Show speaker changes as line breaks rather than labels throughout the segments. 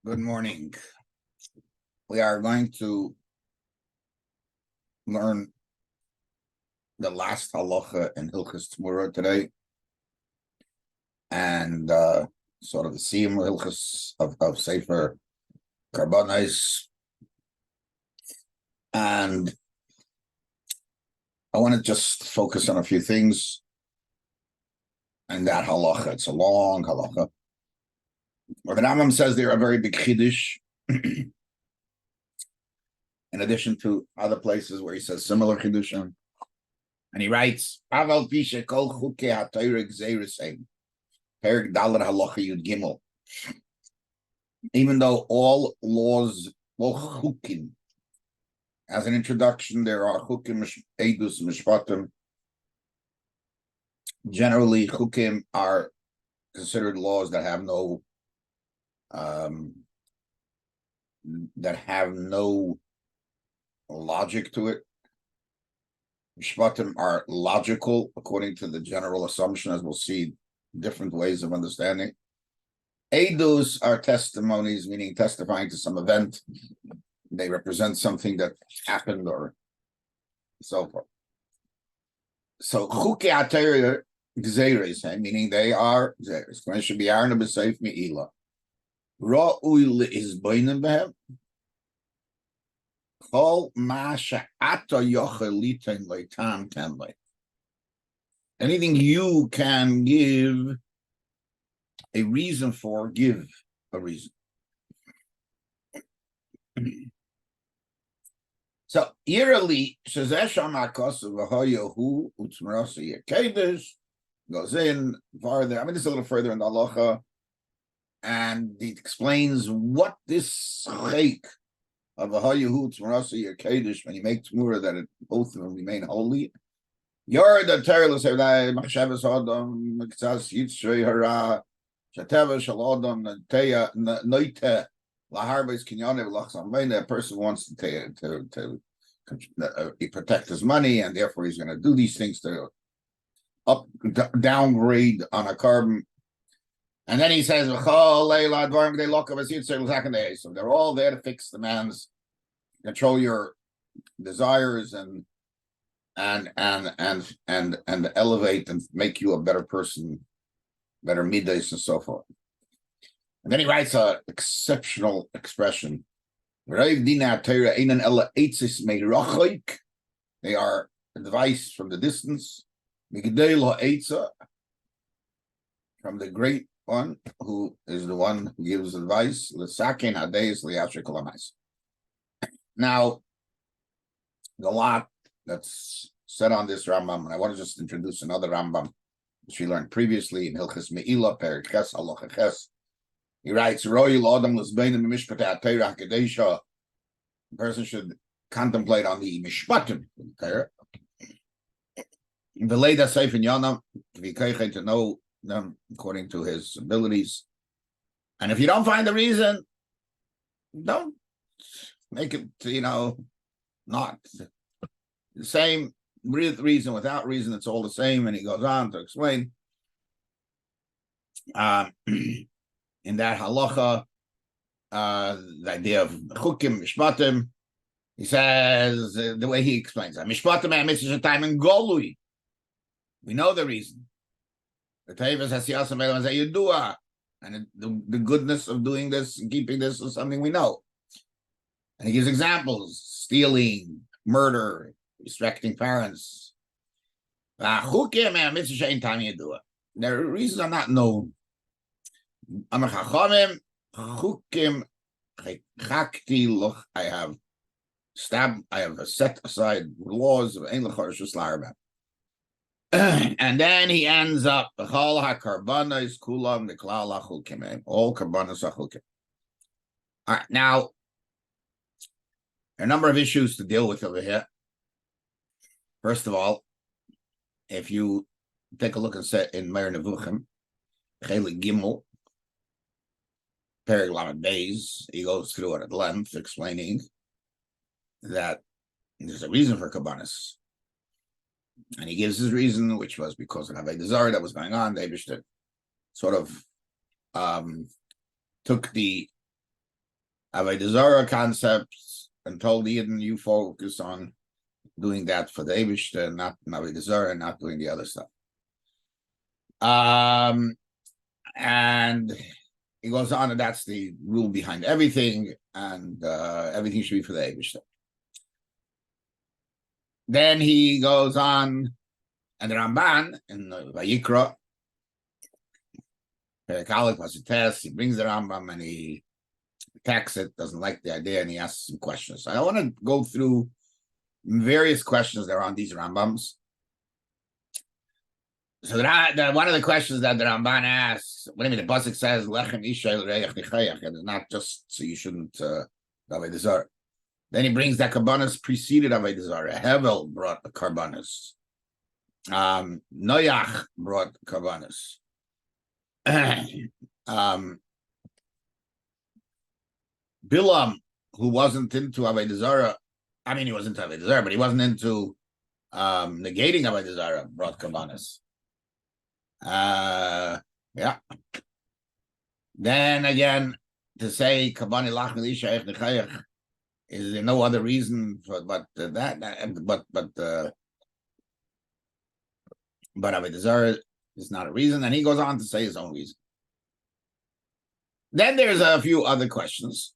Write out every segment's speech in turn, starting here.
Good morning. We are going to learn the last halacha in Hilchos Tmura today, and sort of the siyum Hilchos of Sefer Karbonos. And I want to just focus on a few things in that halacha. It's a long halacha. Where the Rambam says there are very big chiddush, in addition to other places where he says similar chiddushim. And he writes, Aval pishe kol chukei ha'torah gzeiros Perik Dalet Halacha Yud Gimel. Even though all laws, all chukim, as an introduction, there are chukim, edus, mishpatim. Generally, chukim are considered laws that have no logic to it. Mishpatim are logical according to the general assumption, as we'll see different ways of understanding. Edus are testimonies, meaning testifying to some event. They represent something that happened or so forth. So chukei ha'torah gzeiros, meaning they are gzeiros. When it should be arna b'seif me'ila. Ra'ui li'izboinen behem. Kol ma she'ata yochel litain leitam ten lei. Anything you can give a reason for, give a reason. So, yearly, goes in farther. I mean, this is a little further in the halacha, and it explains what this chayk of Ahayahu Tzmarasi Yakedesh, when you make Tmura, that both of them remain holy. You're the terrible say that Machshavas Adam, Mekzas Yitzrei Hara, Shateva Shalodam, Teya Noite, Laharbes Kinyane Lachsam. When a person wants to protect his money, and therefore he's going to do these things to downgrade on a carbon. And then he says, so they're all there to fix the man's, control your desires and elevate and make you a better person, better midas and so forth. And then he writes an exceptional expression. They are advice from the distance, from the great one, who is the one who gives advice. Now, the lot that's said on this Rambam, and I want to just introduce another Rambam, which we learned previously in Hilchos Me'ila, Perik Ches, Halacha Ches. He writes, the person should contemplate on the Mishpatim, to know them according to his abilities. And if you don't find the reason, don't make it, not the same with reason, without reason, it's all the same. And he goes on to explain in that halacha, the idea of chukim, mishpatim. He says, the way he explains that, mishpatim mitzvah time in golui. We know the reason. The Tevas Hasiyasam Yudua, and the goodness of doing this and keeping this is something we know. And he gives examples: stealing, murder, respecting parents. Their reasons are not known. I have set aside laws of and then he ends up all karbanos achukim. All right, now there are a number of issues to deal with over here. First of all, if you take a look and set in Meir Nevuchim, Chelik Gimel, Perik Lamed Beis, he goes through it at length, explaining that there's a reason for karbanos. And he gives his reason, which was because of Avodah Zarah that was going on. They sort of took the Avodah Zarah concepts and told Eden, you focus on doing that for the Eibishter, not Avodah Zarah, not doing the other stuff. And he goes on, and that's the rule behind everything, and everything should be for the Eibishter. Then he goes on, and the Ramban in Vayikra, Perlstein was a test. He brings the Rambam and he attacks it, doesn't like the idea, and he asks some questions. So I want to go through various questions that are on these Rambams. So one of the questions that the Ramban asks, what do you mean? The pasuk says, "Lechem isha el reyach nichayach," and it's not just so you shouldn't Avodah Zarah. Then he brings that karbanos preceded Avodah Zarah. Hevel brought the karbanos. Noach brought karbanos. Bilam, who wasn't into Avodah Zarah, I mean, he was into Avodah Zarah, but he wasn't into negating Avodah Zarah, brought karbanos. Yeah. Then again, to say kabani lach milisha ech nechayach is there no other reason for but Avodah Zarah is not a reason, and he goes on to say his own reason. Then there's a few other questions.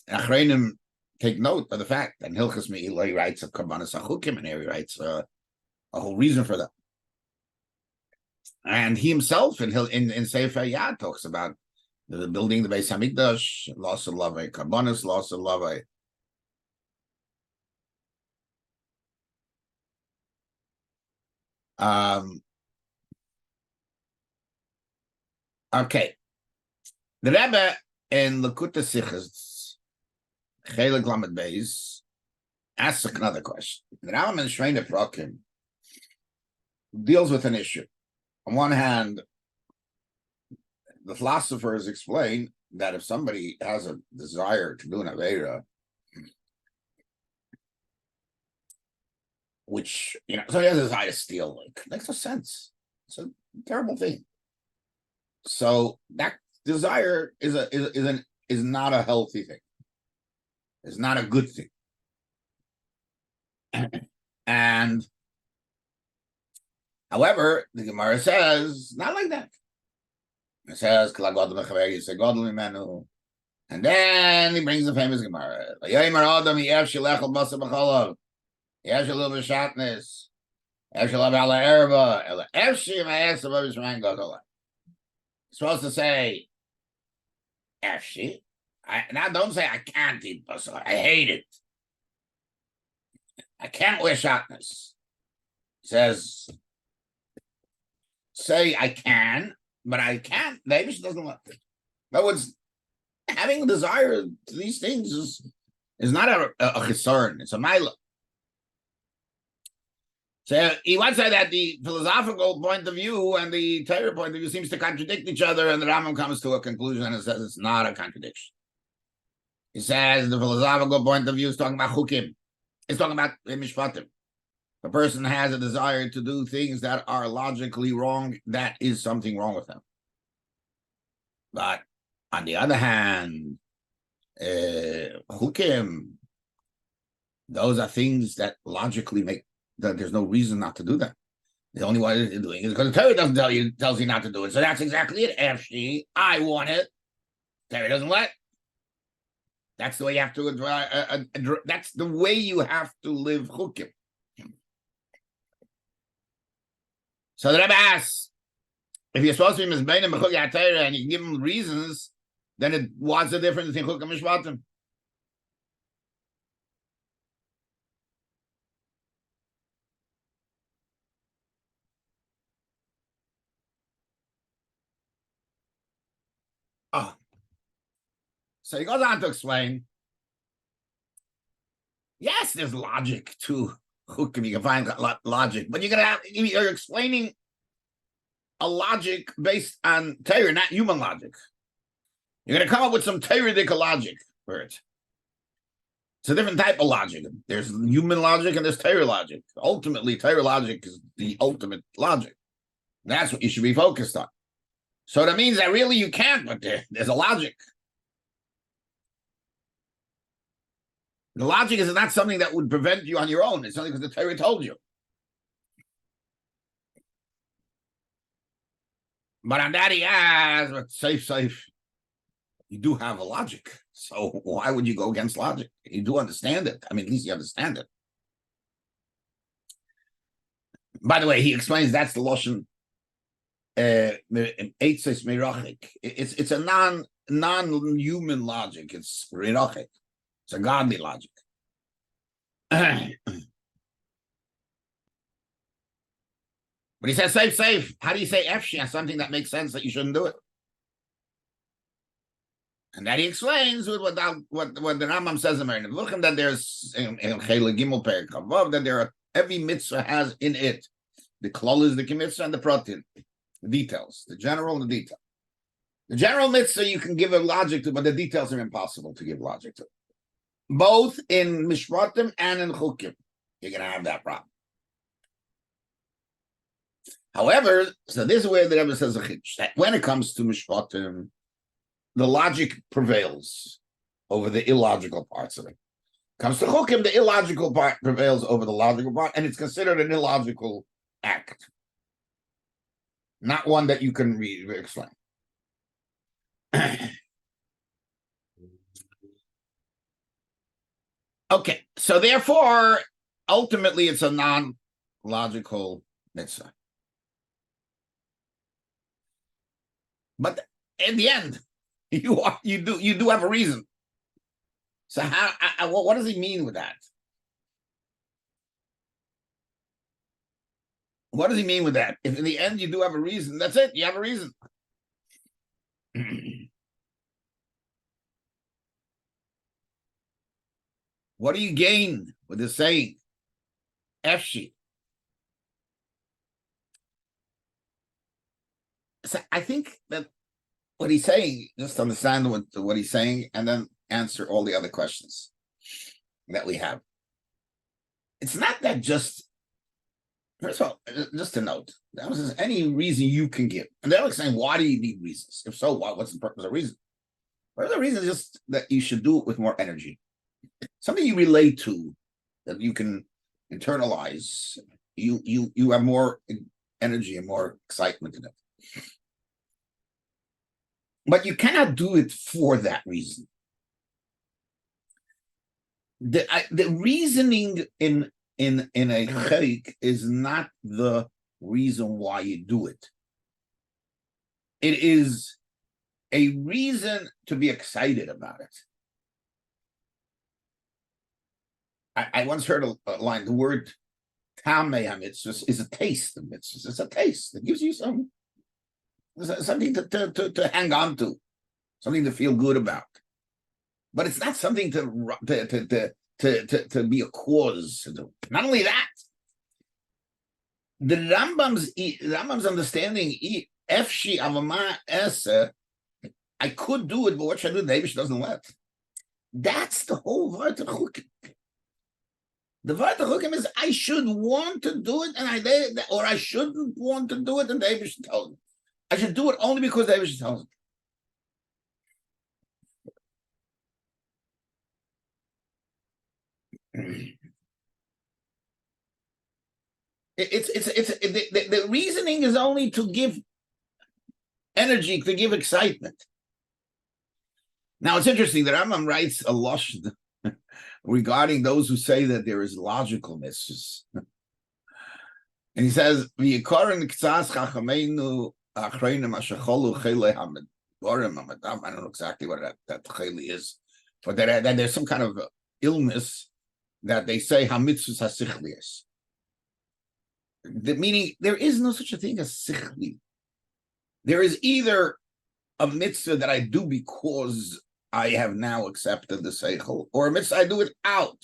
Achreinim take note of the fact that Hilchas Me'iloi writes of karbanos achukim, and here he writes a whole reason for that. And he himself in Sefer Yad talks about the building the Beis Hamikdash, loss of lavai, karbanos, loss of lavai. Okay. The Rebbe in Lekutei Sichos, Chelik Lamed Beis, asks another question. The Rambam in Shreina Perokim deals with an issue. On one hand, the philosophers explain that if somebody has a desire to do an Aveira, which, so he has a desire to steal, makes no sense. It's a terrible thing. So that desire is not a healthy thing. It's not a good thing. And however, the Gemara says, not like that. It says, and then he brings the famous Gemara. Supposed to say, Efshi. Now don't say, I can't eat basar. I hate it. I can't wear shatnez. It says, say I can, but I can't. The Eibush doesn't want it. In other words, having a desire to these things is not a concern. It's a mila. So he once said that the philosophical point of view and the Torah point of view seems to contradict each other, and the Rambam comes to a conclusion and says it's not a contradiction. He says the philosophical point of view is talking about chukim. It's talking about mishpatim. A person has a desire to do things that are logically wrong, that is something wrong with them. But on the other hand, chukim, those are things that logically make that there's no reason not to do that. The only way you're doing it is because the Torah doesn't tells you not to do it. So that's exactly it. Actually, I want it. Torah doesn't let. That's the way you have to. That's the way you have to live chukim. So the Rebbe asks, if you're supposed to be mizbein b'chuk Torah and you can give them reasons, then what's the difference between chukim and mishpatim? Oh. So he goes on to explain, yes, there's logic to chukim. You can find logic, but you're explaining a logic based on Torah, not human logic. You're going to come up with some Torah-dic logic for it. It's a different type of logic. There's human logic and there's Torah logic. Ultimately, Torah logic is the ultimate logic. That's what you should be focused on. So that means that really you can't, but there's a logic. The logic is not something that would prevent you on your own. It's something because the Torah told you. But on that he has, but safe. You do have a logic. So why would you go against logic? You do understand it. I mean, at least you understand it. By the way, he explains that's the Lashon. It's a non-human logic. It's rirachik. It's a godly logic. But he says safe. How do you say efshi? Something that makes sense that you shouldn't do it. And that he explains with what the Rambam says in Perokim, that there's in Chele Gimel Perek Kavav, that there are every mitzvah has in it the klal is the mitzvah and the pratim, the details, the general and the detail. The general mitzvah you can give a logic to, but the details are impossible to give logic to. Both in mishpatim and in chukim, you're going to have that problem. However, so this is where the Rebbe says a chiddush, that when it comes to mishpatim, the logic prevails over the illogical parts of it. Comes to chukim, the illogical part prevails over the logical part, and it's considered an illogical act, not one that you can explain. Okay, so therefore, ultimately, it's a non-logical mitzvah. But in the end, you do have a reason. So what does he mean with that? What does he mean with that? If in the end you do have a reason, that's it. You have a reason. What do you gain with the saying? Efshi. So I think that what he's saying, just understand what he's saying, and then answer all the other questions that we have. It's not that just, first of all, just to note, that was any reason you can give. And they're like saying, why do you need reasons? If so, what's the purpose of reason? Well, the reason is just that you should do it with more energy. Something you relate to, that you can internalize, you have more energy and more excitement in it. But you cannot do it for that reason. The reasoning in a chayk is not the reason why you do it. It is a reason to be excited about it. I once heard a line, the word tameh is a taste. It's a taste. It gives you something to hang on to, something to feel good about. But it's not something to be a cause. Not only that, the Rambam's understanding, efshi avama ese, I could do it, but what should I do? The Eibush doesn't let. That's the whole Vart HaChukim. The Vart HaChukim is I should want to do it, and I shouldn't want to do it, and the Eibush tells me. I should do it only because the Eibush tells me. The reasoning is only to give energy, to give excitement. Now it's interesting that Rambam writes a lashon regarding those who say that there is logical mitzvahs, and he says, "V'yikorin k'tzas chachamenu achreinim ashacholu chele hamedorim hamadam." I don't know exactly what that chele is, but that there's some kind of illness that they say hamitzvahs hasichlius. The meaning there is no such a thing as sichli. There is either a mitzvah that I do because I have now accepted the seichel, or a mitzvah I do it out.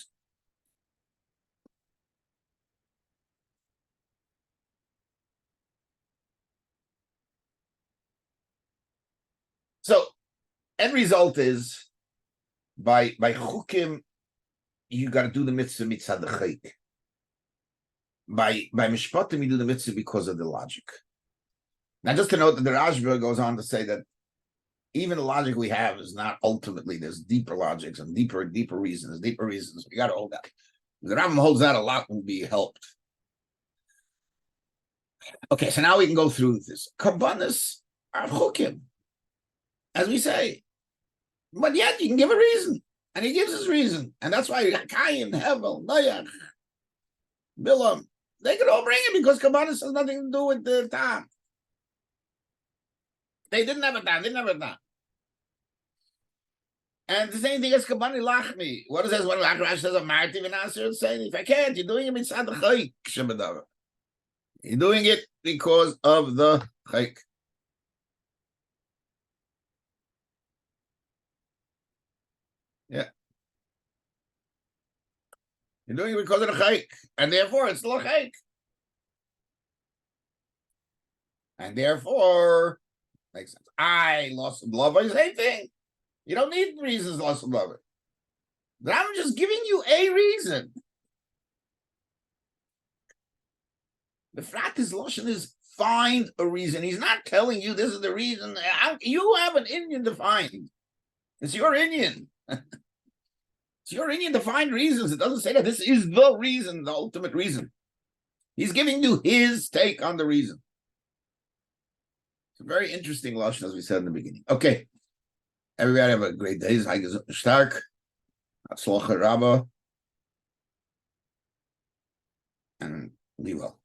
So, end result is by chukim, you got to do the mitzvah mitzad the chayk. By mishpatim, you do the mitzvah because of the logic. Now, just to note that the Rashba goes on to say that even the logic we have is not ultimately, there's deeper logics and deeper reasons. We got to hold that. The Rambam holds that a lot will be helped. Okay, so now we can go through this. Karbanis are chukim, as we say. But yet you can give a reason. And he gives his reason. And that's why Cain, Hevel, Noach, Bilam, they could all bring it because Karbanis has nothing to do with the time. They didn't have a time. They didn't have a time. And the same thing as Kabani Lachmi. What is this? When Rashi says a Marty Vinasir, it's saying, if I can't, you're doing it mitzad the chayk. You're doing it because of the chayk. Yeah. You're doing it because of the chayk. And therefore, it's the chayk. And therefore, makes sense. I lost some love. The same thing. You don't need reasons lost some love. But I'm just giving you a reason. The Fratis Loshen is find a reason. He's not telling you this is the reason. You have an Indian to find. It's your Indian. It's your Indian to find reasons. It doesn't say that this is the reason, the ultimate reason. He's giving you his take on the reason. It's a very interesting Loshen, as we said in the beginning. Okay. Everybody have a great day. Stark. Hatzlacha Rabba. And be well.